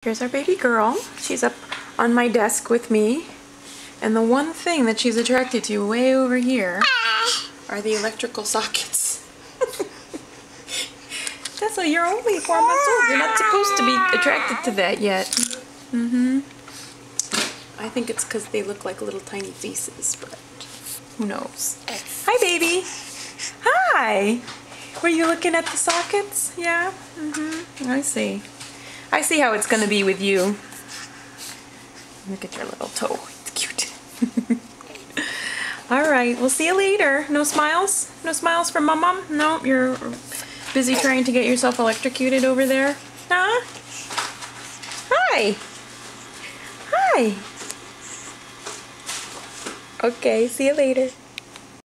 Here's our baby girl. She's up on my desk with me. And the one thing that she's attracted to way over here are the electrical sockets. Tessa, you're only 4 months old. You're not supposed to be attracted to that yet. I think it's because they look like little tiny faces, but who knows. Hi, baby. Hi. Were you looking at the sockets? Yeah? I see. I see how it's going to be with you. Look at your little toe. It's cute. Alright, we'll see you later. No smiles? No smiles from Mom? No, you're busy trying to get yourself electrocuted over there? Huh? Hi! Hi! Okay, see you later.